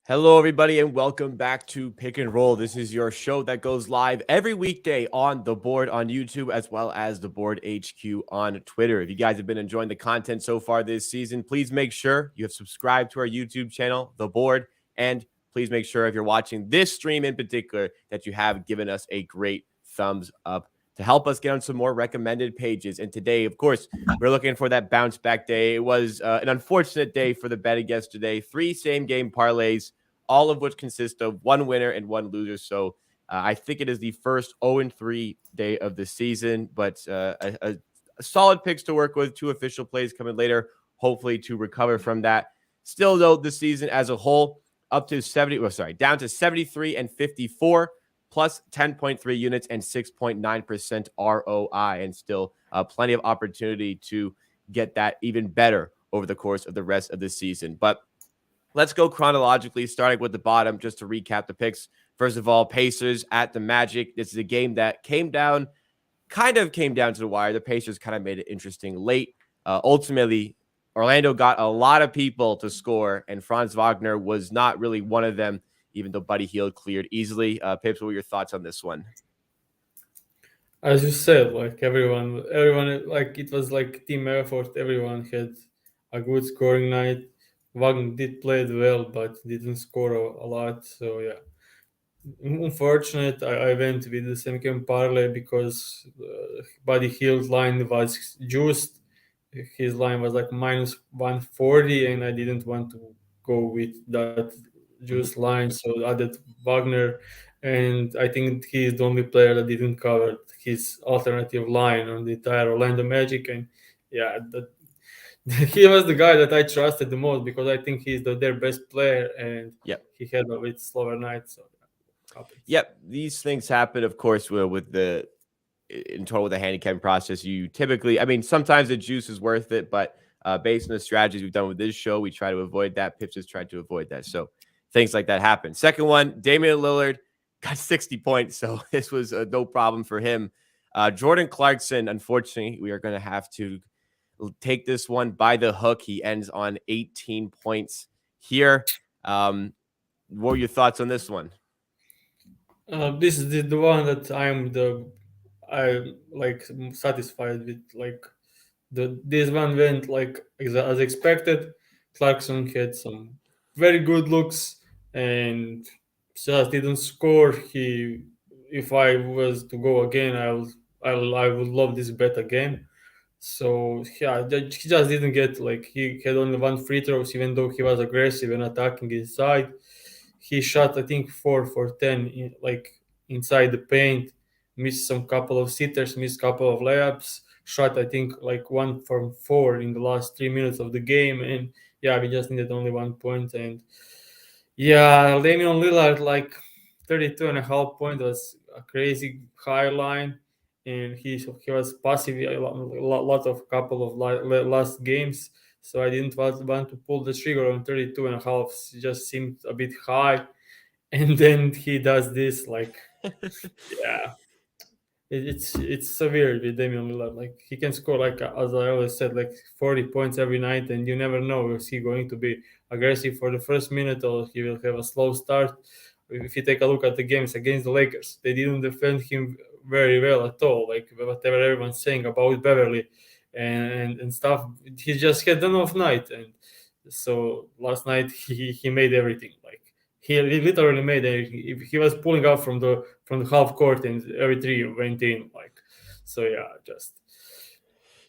Hello, everybody, and welcome back to Pick and Roll. This is your show that goes live every weekday on the board on YouTube, as well as the board HQ on Twitter. If you guys have been enjoying the content so far this season, please make sure you have subscribed to our YouTube channel, The Board, and please make sure if you're watching this stream in particular that you have given us a great thumbs up to help us get on some more recommended pages. And today, of course, we're looking for that bounce back day. It was an unfortunate day for the betting yesterday. 3 same game parlays, all of which consist of one winner and one loser. So I think it is the first 0-3 day of the season, but a solid picks to work with. 2 official plays coming later, hopefully to recover from that. Still, though, the season as a whole down to 73 and 54, plus 10.3 units and 6.9% ROI, and still plenty of opportunity to get that even better over the course of the rest of the season. But let's go chronologically, starting with the bottom, just to recap the picks. First of all, Pacers at the Magic. This is a game that came down to the wire. The Pacers kind of made it interesting late. Ultimately, Orlando got a lot of people to score, and Franz Wagner was not really one of them, even though Buddy Hield cleared easily. Pips, what were your thoughts on this one? As you said, like everyone, like it was like team effort. Everyone had a good scoring night. Wagner did play it well, but didn't score a lot. So yeah, unfortunate. I went with the same game parlay because Buddy Hield's line was juiced. His line was like minus 140, and I didn't want to go with that juice line, so I added Wagner. And I think he's the only player that didn't cover his alternative line on the entire Orlando Magic. And yeah, he was the guy that I trusted the most because I think he's their best player, and Yep. he had a bit slower night. So happens. Yep. These things happen, of course, with the handicapping process. You typically, sometimes the juice is worth it, but based on the strategies we've done with this show, we try to avoid that. Pips has tried to avoid that. So things like that happen. Second one, Damian Lillard got 60 points. So this was no problem for him. Jordan Clarkson, unfortunately, we are going to have to take this one by the hook. He ends on 18 points here. What were your thoughts on this one? This is the one that I like satisfied with. Like this one went like as expected. Clarkson had some very good looks and just didn't score. If I was to go again, I would love this bet again. So yeah, he just didn't get, like, he had only one free throws, even though he was aggressive and attacking inside. He shot, I think, 4 for 10 inside the paint, missed some couple of sitters, missed couple of layups, shot, I think, like 1 from 4 in the last 3 minutes of the game. And yeah, we just needed only 1 point. And yeah, Damian Lillard, like 32 and a half point was a crazy high line, and he was passive a lot of couple of last games. So I didn't want to pull the trigger on 32 and a half. It just seemed a bit high, and then he does this, like, yeah. It's severe with Damian Lillard. Like, he can score, like, as I always said, like 40 points every night, and you never know, is he going to be aggressive for the first minute or he will have a slow start. If you take a look at the games against the Lakers, they didn't defend him very well at all. Like, whatever everyone's saying about Beverly and stuff, he just had an off night. And so last night he made everything. Like, he literally made everything. He was pulling out from the half court, and every three went in. Like, so yeah, just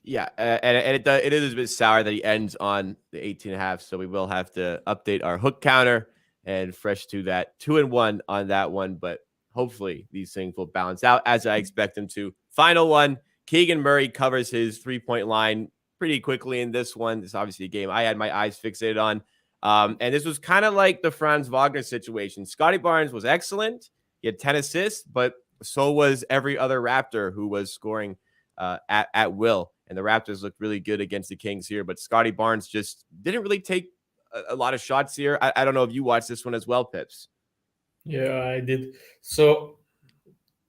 Yeah, and it is a bit sour that he ends on the 18 and a half, so we will have to update our hook counter and fresh to that 2-1 on that one, but hopefully these things will balance out as I expect them to. Final one, Keegan Murray covers his 3-point line pretty quickly in this one. This is obviously a game I had my eyes fixated on. And this was kind of like the Franz Wagner situation. Scotty Barnes was excellent. He had 10 assists, but so was every other Raptor who was scoring at will. And the Raptors looked really good against the Kings here, but Scotty Barnes just didn't really take a lot of shots here. I don't know if you watched this one as well, Pips. yeah, I did. So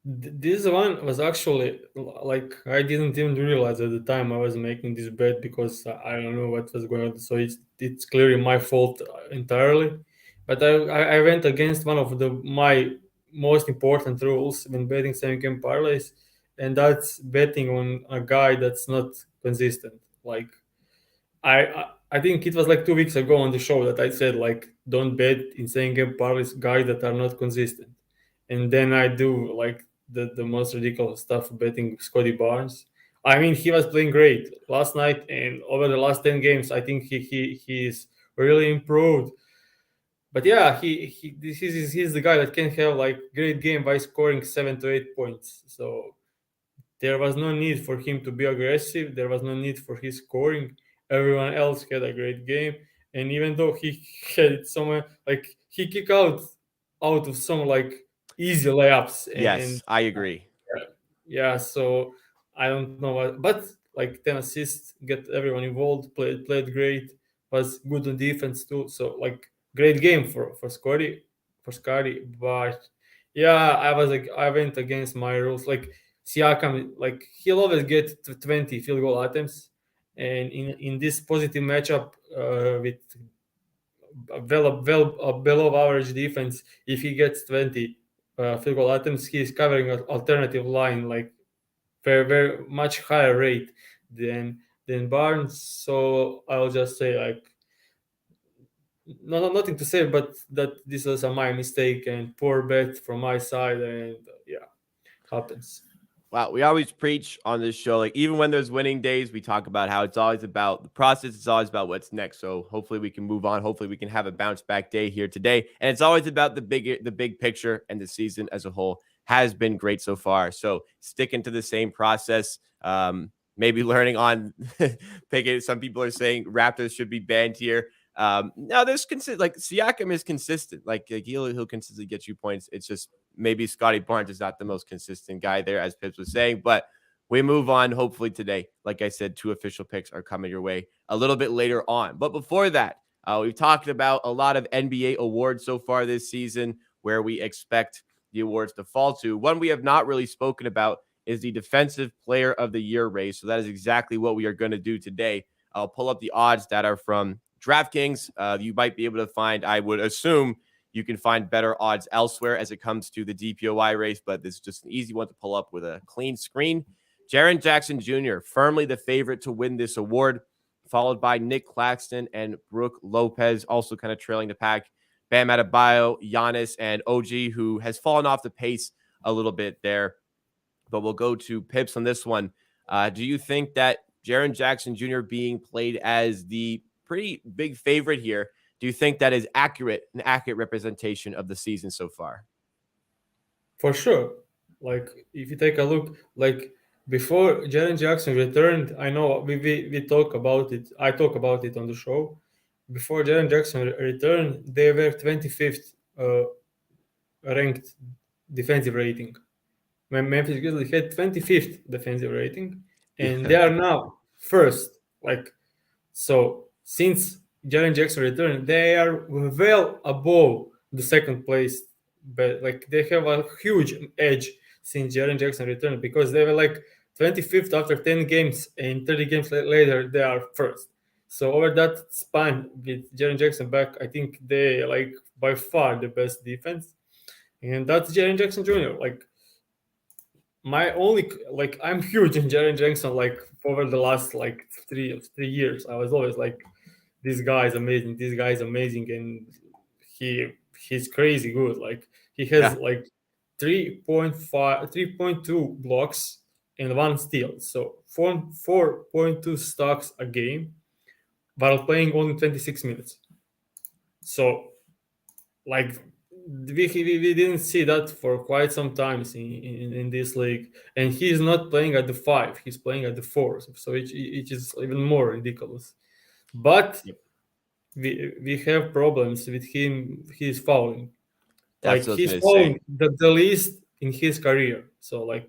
this one was actually, like, I didn't even realize at the time I was making this bet because I don't know what was going on. So it's clearly my fault entirely. But I went against one of my most important rules when betting same game parlays, and that's betting on a guy that's not consistent. Like I think it was like 2 weeks ago on the show that I said like don't bet in same game parlays guys that are not consistent, and then I do like the most ridiculous stuff betting Scotty Barnes. I mean he was playing great last night and over the last 10 games. I think he's really improved. But yeah, he's the guy that can have like great game by scoring 7 to 8 points. So there was no need for him to be aggressive. There was no need for his scoring. Everyone else had a great game, and even though he had some like he kicked out of some like easy layups, and Yes, I agree. yeah, so I don't know what, but like 10 assists, get everyone involved, played great, was good on defense too. So like great game for Scotty. But yeah, I was like I went against my rules. Like Siakam, like he'll always get to 20 field goal attempts, and in this positive matchup with below average defense, if he gets 20 field goal attempts, he's covering an alternative line like very much higher rate than Barnes. So I'll just say like nothing to say, but that this was a my mistake and poor bet from my side, and yeah, happens. Wow, we always preach on this show, like even when there's winning days, we talk about how it's always about the process. It's always about what's next. So hopefully we can move on. Hopefully we can have a bounce back day here today. And it's always about the big picture, and the season as a whole has been great so far. So sticking to the same process, maybe learning on picking. Some people are saying Raptors should be banned here. Now there's like Siakam is consistent. Like he'll consistently get you points. It's just maybe Scotty Barnes is not the most consistent guy there, as Pips was saying. But we move on hopefully today. Like I said, 2 official picks are coming your way a little bit later on. But before that, we've talked about a lot of NBA awards so far this season, where we expect the awards to fall to. One we have not really spoken about is the Defensive Player of the Year race. So that is exactly what we are going to do today. I'll pull up the odds that are from DraftKings. You might be able to find, I would assume, you can find better odds elsewhere as it comes to the DPOY race, but this is just an easy one to pull up with a clean screen. Jaren Jackson Jr., firmly the favorite to win this award, followed by Nick Claxton and Brooke Lopez, also kind of trailing the pack. Bam Adebayo, Giannis, and OG, who has fallen off the pace a little bit there. But we'll go to Pips on this one. Do you think that Jaren Jackson Jr. being played as the pretty big favorite here, do you think that is an accurate representation of the season so far? For sure. Like if you take a look, like before Jaren Jackson returned, I know we talk about it. I talk about it on the show. Before Jaren Jackson returned, they were 25th ranked defensive rating. When Memphis Grizzlies had 25th defensive rating, and they Yeah. are now first. Like so, since Jaren Jackson returned, they are well above the second place. But like they have a huge edge since Jaren Jackson returned because they were like 25th after 10 games, and 30 games later they are first. So over that span with Jaren Jackson back, I think they like by far the best defense, and that's Jaren Jackson Jr. Like my only like I'm huge in Jaren Jackson. Like over the last like three years, I was always like, this guy is amazing. This guy is amazing, and he's crazy good. Like he has Yeah. like 3.5, 3.2 blocks and 1 steal. So 4.2 stocks a game while playing only 26 minutes. So like we didn't see that for quite some times in this league, and he's not playing at the 5, he's playing at the 4, so it is even more ridiculous. But Yep. we have problems with him. He's fouling, like That's what I was he's going to say. fouling the least in his career, so like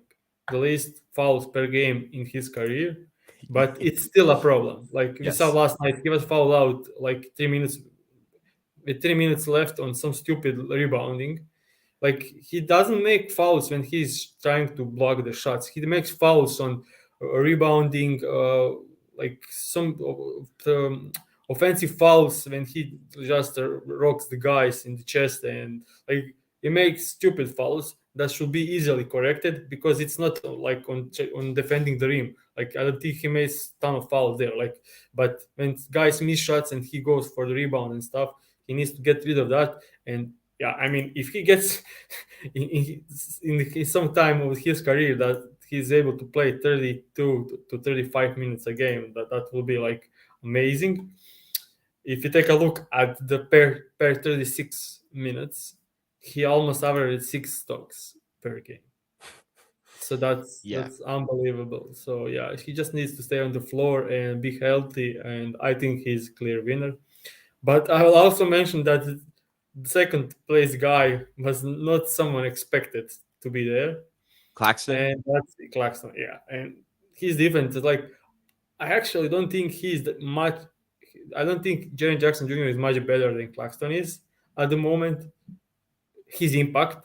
the least fouls per game in his career, but it's still a problem. Like we saw Yes. last night, he was fouled out like 3 minutes with 3 minutes left on some stupid rebounding. Like he doesn't make fouls when he's trying to block the shots. He makes fouls on rebounding, like some offensive fouls when he just rocks the guys in the chest, and like he makes stupid fouls that should be easily corrected because it's not like on defending the rim. Like I don't think he makes ton of fouls there. Like, but when guys miss shots and he goes for the rebound and stuff, he needs to get rid of that. And yeah, I mean, if he gets in some time of his career that he's able to play 32 to 35 minutes a game, that will be like amazing. If you take a look at the per 36 minutes, he almost averaged 6 stocks per game. So Yeah. that's unbelievable. So yeah, he just needs to stay on the floor and be healthy, and I think he's a clear winner. But I will also mention that the second place guy was not someone expected to be there, Claxton? and that's Clarkson. Yeah, and his defense is like, I actually don't think he's that much. I don't think Jaren Jackson Jr. is much better than Claxton is at the moment. His impact,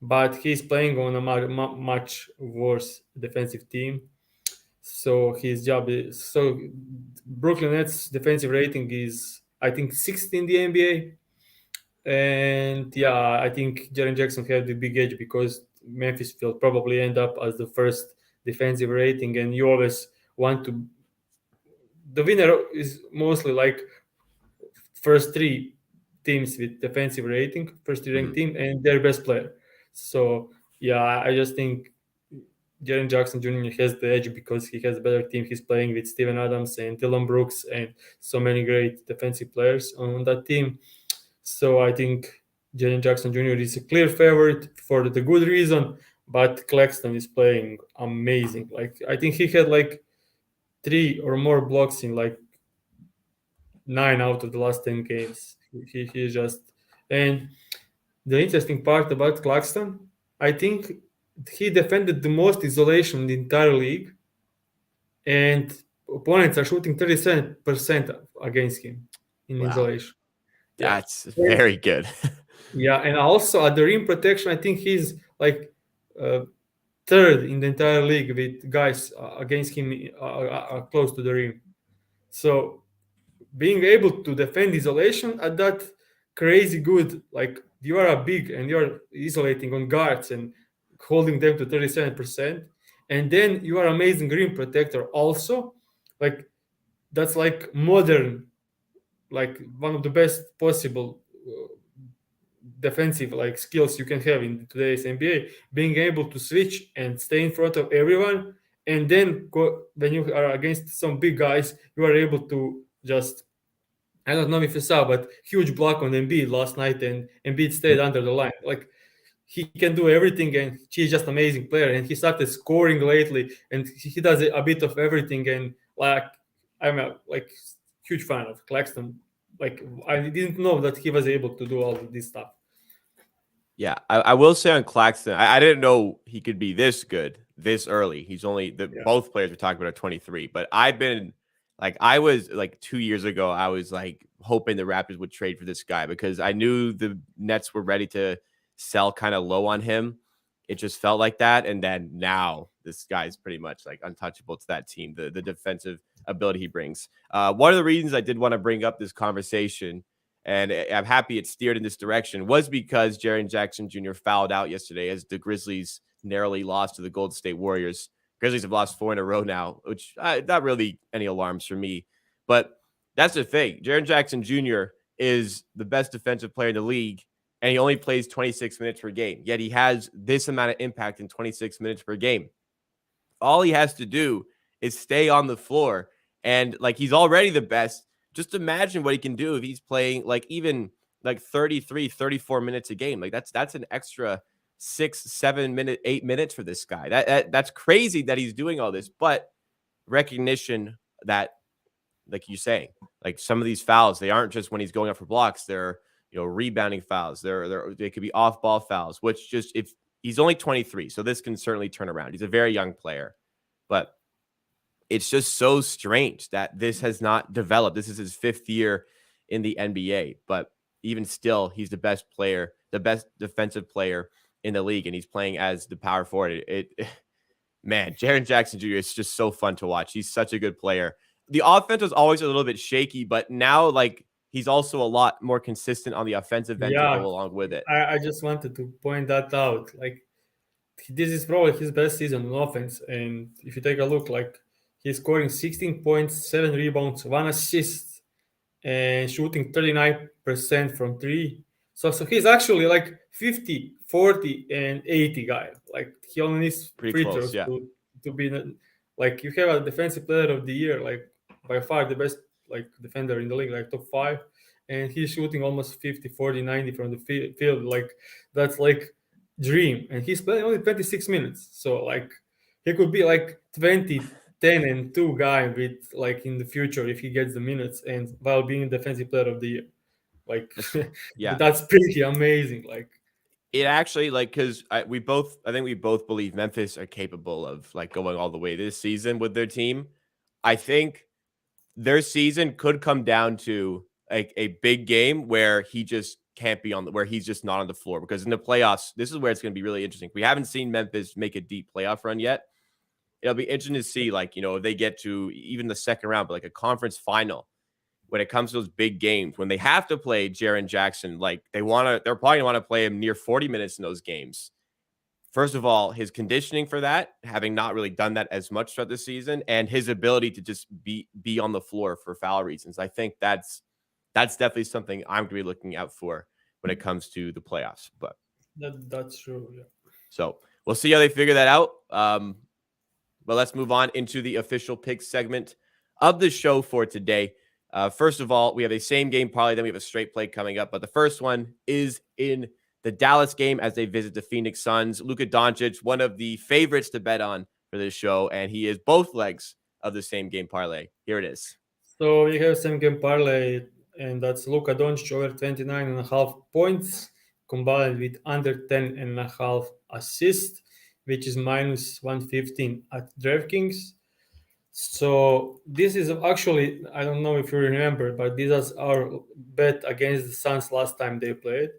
but he's playing on a much worse defensive team. So his job is so Brooklyn Nets defensive rating is I think 6th in the NBA. And yeah, I think Jaren Jackson had the big edge because Memphis will probably end up as the first defensive rating, and you always want to. The winner is mostly like first three teams with defensive rating, first three ranked team, and their best player. So yeah, I just think Jaren Jackson Jr. has the edge because he has a better team. He's playing with Steven Adams and Dylan Brooks and so many great defensive players on that team. So I think Jaren Jackson Jr. is a clear favorite for the good reason, but Claxton is playing amazing. Like I think he had like 3 or more blocks in like 9 out of the last 10 games. He just and the interesting part about Claxton, I think he defended the most isolation in the entire league, and opponents are shooting 37% against him in Wow. isolation. Yeah. That's very good. Yeah, and also at the rim protection, I think he's like uh, third in the entire league with guys against him close to the rim. So being able to defend isolation at that crazy good, like you are a big and you're isolating on guards and holding them to 37%, and then you are amazing rim protector also, like that's like modern, like one of the best possible defensive like skills you can have in today's NBA, being able to switch and stay in front of everyone, and then when you are against some big guys, you are able to just I don't know if you saw, but huge block on Embiid last night, and Embiid stayed under the line. Like he can do everything, and he's just amazing player. And he started scoring lately, and he does a bit of everything. And like I'm a like huge fan of Claxton. Like I didn't know that he was able to do all of this stuff. Yeah, I will say on Claxton, I didn't know he could be this good this early. He's only both players we're talking about are 23, but I've been like I was like 2 years ago, I was like hoping the Raptors would trade for this guy because I knew the Nets were ready to sell kind of low on him. It just felt like that, and then now this guy's pretty much like untouchable to that team. The defensive ability he brings. One of the reasons I did want to bring up this conversation, and I'm happy it steered in this direction, was because Jaren Jackson Jr. fouled out yesterday as the Grizzlies narrowly lost to the Golden State Warriors. Grizzlies have lost 4 in a row now, which not really any alarms for me. But that's the thing. Jaren Jackson Jr. is the best defensive player in the league, and he only plays 26 minutes per game. Yet he has this amount of impact in 26 minutes per game. All he has to do is stay on the floor, and like he's already the best. Just imagine what he can do if he's playing like even like 33, 34 minutes a game. Like that's an extra 6, 7 minute, 8 minutes for this guy. That's crazy that he's doing all this, but recognition that, like you're saying, like some of these fouls, they aren't just when he's going up for blocks. They're rebounding fouls. They could be off ball fouls, which just if he's only 23, so this can certainly turn around. He's a very young player, but it's just so strange that this has not developed. This is his 5th year in the NBA, but even still, he's the best player, the best defensive player in the league, and he's playing as the power forward. Man, Jaren Jackson Jr. is just so fun to watch. He's such a good player. the offense was always a little bit shaky, but now like he's also a lot more consistent on the offensive end to go Yeah, along with it. I just wanted to point that out. Like this is probably his best season on offense. And if you take a look, like he's scoring 16 points, 7 rebounds, 1 assist, and shooting 39% from three. So he's actually like 50, 40, and 80 guy. Like he only needs Pretty free close, throws yeah. to be like you have a defensive player of the year, like by far the best like defender in the league, like top five, and he's shooting almost 50, 40, 90 from the field. Like that's like dream, and he's playing only 26 minutes. So like he could be like 20, 10 and 2 guy with like in the future if he gets the minutes and while being defensive player of the year. Like Yeah. that's pretty amazing. Like It actually like because I think we both believe Memphis are capable of like going all the way this season with their team. I think their season could come down to a big game where he just can't be on the where he's just not on the floor, because in the playoffs, this is where it's going to be really interesting. We haven't seen Memphis make a deep playoff run yet. It'll be interesting to see, like, if they get to even the second round, but like a conference final, when it comes to those big games, when they have to play Jaren Jackson, like they're probably gonna want to play him near 40 minutes in those games. First of all, his conditioning for that, having not really done that as much throughout the season, and his ability to just be on the floor for foul reasons. I think that's definitely something I'm going to be looking out for when it comes to the playoffs. But that's true. Yeah. so we'll see how they figure that out. But let's move on into the official picks segment of the show for today. First of all, we have a same game parlay, then we have a straight play coming up. But the first one is in the Dallas game as they visit the Phoenix Suns. Luka Doncic, one of the favorites to bet on for this show, and he is both legs of the same game parlay. Here it is. So we have same game parlay, and that's Luka Doncic over 29.5 points combined with under 10.5 assists, which is minus 115 at DraftKings. So this is actually, I don't know if you remember, but this is our bet against the Suns last time they played.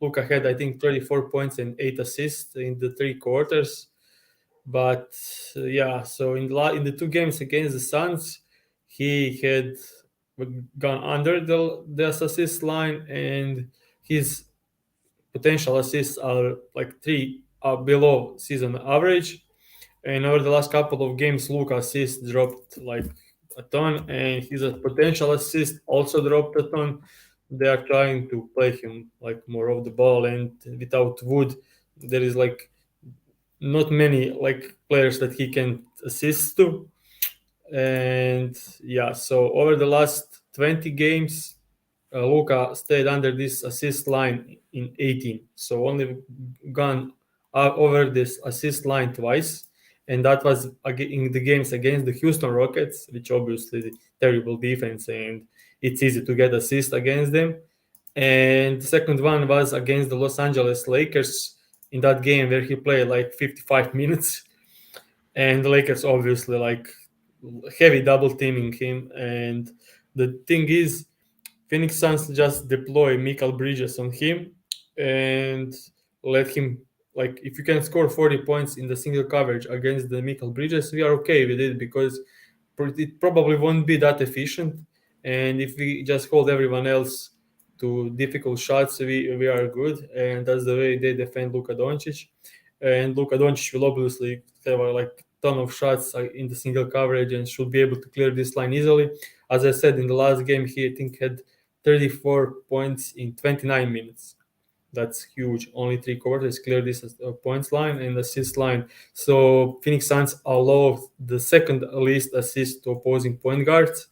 Luka had, I think, 34 points and 8 assists in the 3 quarters. But yeah, so in the 2 games against the Suns, he had gone under the assist line, and his potential assists are like 3 below season average. And over the last couple of games, Luka assist dropped like a ton, and his potential assist also dropped a ton. They are trying to play him like more of the ball, and without Wood, there is like not many like players that he can assist to. And yeah, so over the last 20 games, Luka stayed under this assist line in 18. So only gone over this assist line twice. And that was in the games against the Houston Rockets, which obviously terrible defense, and it's easy to get assist against them. And the second one was against the Los Angeles Lakers in that game where he played like 55 minutes. And the Lakers obviously like heavy double teaming him. And the thing is, Phoenix Suns just deploy Michael Bridges on him and let him, like, if you can score 40 points in the single coverage against the Michael Bridges, we are okay with it because it probably won't be that efficient. And if we just hold everyone else to difficult shots, we are good. And that's the way they defend Luka Doncic. And Luka Doncic will obviously have like ton of shots in the single coverage and should be able to clear this line easily. As I said, in the last game, he I think had 34 points in 29 minutes. That's huge. Only 3 quarters clear this points line and assist line. So Phoenix Suns allow the second least assist to opposing point guards.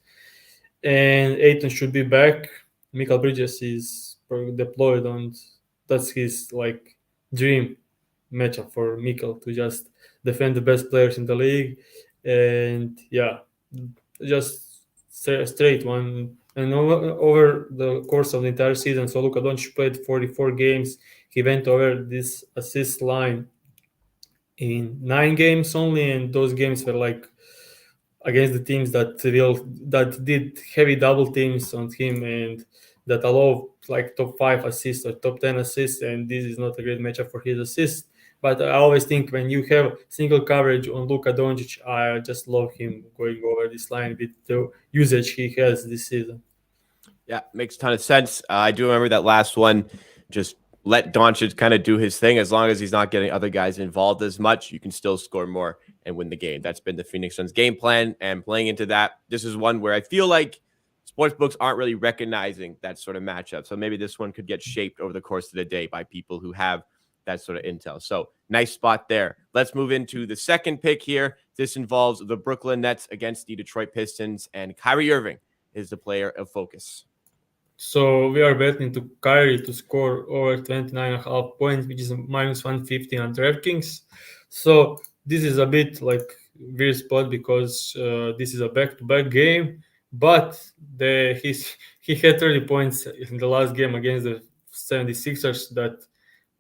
And Aiton should be back. Michael Bridges is deployed, and that's his like dream matchup for Michael to just defend the best players in the league. And yeah, just straight one. And over the course of the entire season, so Luka Doncic played 44 games. He went over this assist line in 9 games only, and those games were like against the teams that did heavy double teams on him and that allow like top 5 assists or top 10 assists. And this is not a great matchup for his assists. But I always think when you have single coverage on Luka Doncic, I just love him going over this line with the usage he has this season. Yeah, makes a ton of sense. I do remember that last one. Just let Doncic kind of do his thing. As long as he's not getting other guys involved as much, you can still score more and win the game. That's been the Phoenix Suns game plan. And playing into that, this is one where I feel like sportsbooks aren't really recognizing that sort of matchup. So maybe this one could get shaped over the course of the day by people who have that sort of intel. So nice spot there. Let's move into the second pick here. This involves the Brooklyn Nets against the Detroit Pistons, and Kyrie Irving is the player of focus. So we are betting to Kyrie to score over 29.5 points, which is minus 150 on DraftKings. So this is a bit like weird spot because this is a back-to-back game, but he had 30 points in the last game against the 76ers that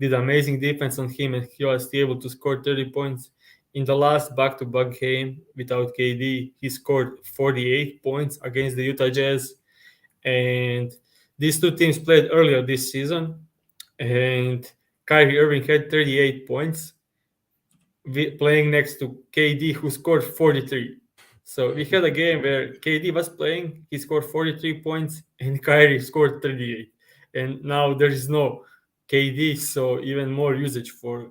did amazing defense on him, and he was able to score 30 points. In the last back-to-back game without KD, he scored 48 points against the Utah Jazz. And these two teams played earlier this season, and Kyrie Irving had 38 points playing next to KD, who scored 43. So we had a game where KD was playing, he scored 43 points, and Kyrie scored 38. And now there is no KD, so even more usage for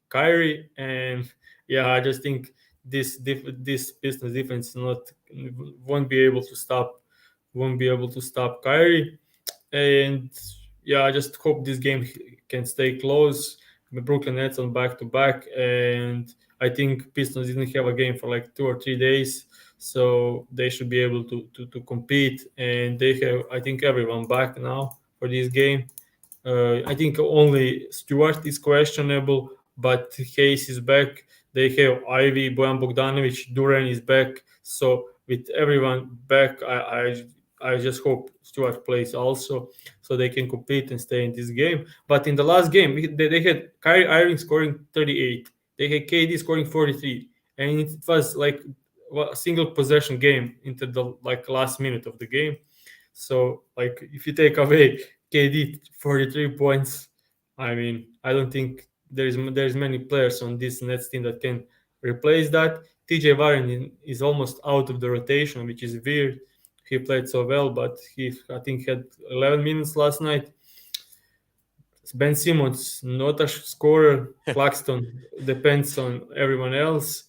Kyrie. And yeah, I just think this Pistons defense won't be able to stop Kyrie. And yeah, I just hope this game can stay close. The Brooklyn Nets on back-to-back, and I think Pistons didn't have a game for like 2 or 3 days, so they should be able to compete. And they have, I think, everyone back now for this game. I think only Stewart is questionable, but Hayes is back. They have Ivy, Bojan Bogdanovic, Duran is back. So with everyone back, I just hope Stewart plays also, so they can compete and stay in this game. But in the last game, they had Kyrie Irving scoring 38. They had KD scoring 43, and it was like a single possession game into the like last minute of the game. So like if you take away KD 43 points, I mean I don't think there's many players on this Nets team that can replace that. TJ Warren is almost out of the rotation, which is weird. He played so well, but he I think had 11 minutes last night. Ben Simmons, not a scorer. Claxton depends on everyone else.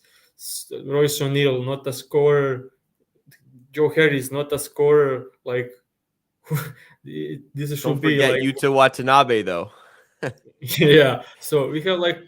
Royce O'Neal, not a scorer. Joe Harris, not a scorer. Like this should Don't be forget like Yuta Watanabe, though. yeah. So we have like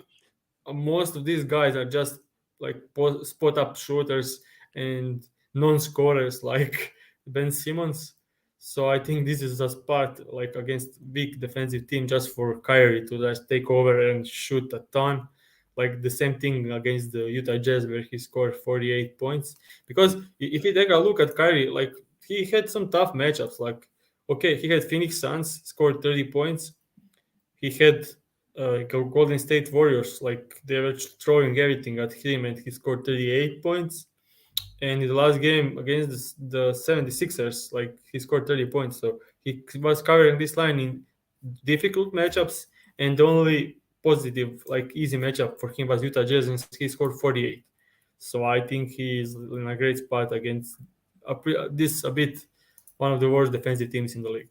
most of these guys are just like spot up shooters and non-scorers like Ben Simmons. So I think this is a spot like against big defensive team just for Kyrie to just take over and shoot a ton. Like the same thing against the Utah Jazz where he scored 48 points. Because if you take a look at Kyrie, like he had some tough matchups. Like okay, he had Phoenix Suns scored 30 points. He had Golden State Warriors, like they were throwing everything at him, and he scored 38 points. And in the last game against the 76ers, like he scored 30 points. So he was covering this line in difficult matchups, and the only positive, like easy matchup for him was Utah Jazz, and he scored 48. So I think he is in a great spot against this a bit one of the worst defensive teams in the league.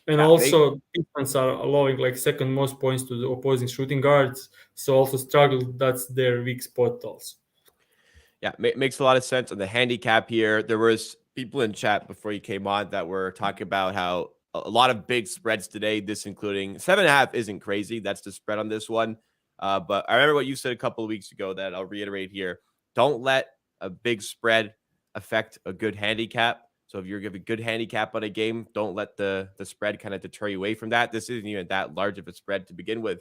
And Yeah, also, Pistons are allowing like second most points to the opposing shooting guards. So also struggle. That's their weak spot also. Yeah, makes a lot of sense on the handicap here. There was people in chat before you came on that were talking about how a lot of big spreads today, this including 7.5 isn't crazy. That's the spread on this one. But I remember what you said a couple of weeks ago that I'll reiterate here. Don't let a big spread affect a good handicap. So if you're giving a good handicap on a game, don't let the spread kind of deter you away from that. This isn't even that large of a spread to begin with.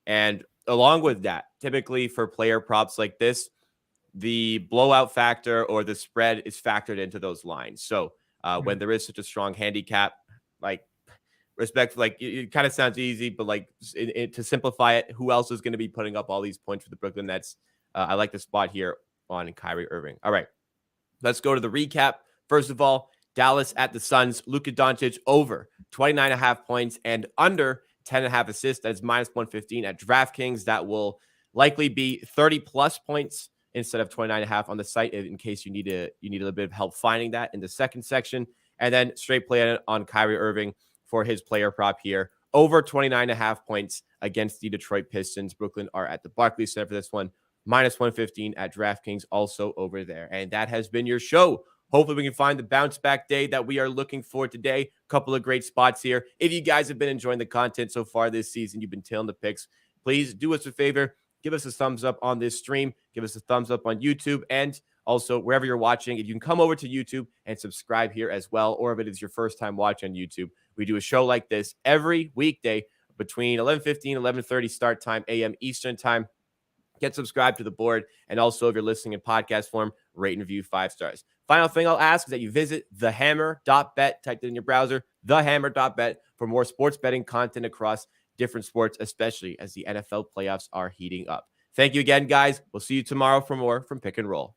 And along with that, typically for player props like this, the blowout factor or the spread is factored into those lines. So when there is such a strong handicap, like respect, like it kind of sounds easy, but like to simplify it, who else is going to be putting up all these points for the Brooklyn Nets? I like the spot here on Kyrie Irving. All right, let's go to the recap. First of all, Dallas at the Suns, Luka Doncic over 29.5 points and under 10.5 assists. That is minus 115 at DraftKings. That will likely be 30 plus points instead of 29.5 on the site in case you need a little bit of help finding that in the second section. And then straight play on Kyrie Irving for his player prop here. Over 29.5 points against the Detroit Pistons. Brooklyn are at the Barclays Center for this one. Minus 115 at DraftKings, also over there. And that has been your show. Hopefully we can find the bounce back day that we are looking for today. A couple of great spots here. If you guys have been enjoying the content so far this season, you've been tailing the picks, please do us a favor. Give us a thumbs up on this stream. Give us a thumbs up on YouTube. And also, wherever you're watching, if you can come over to YouTube and subscribe here as well, or if it is your first time watching on YouTube, we do a show like this every weekday between 11:15, 11:30 start time, a.m. Eastern time. Get subscribed to the board. And also, if you're listening in podcast form, rate and review 5 stars. Final thing I'll ask is that you visit thehammer.bet, type it in your browser, thehammer.bet, for more sports betting content across different sports, especially as the NFL playoffs are heating up. Thank you again, guys. We'll see you tomorrow for more from Pick and Roll.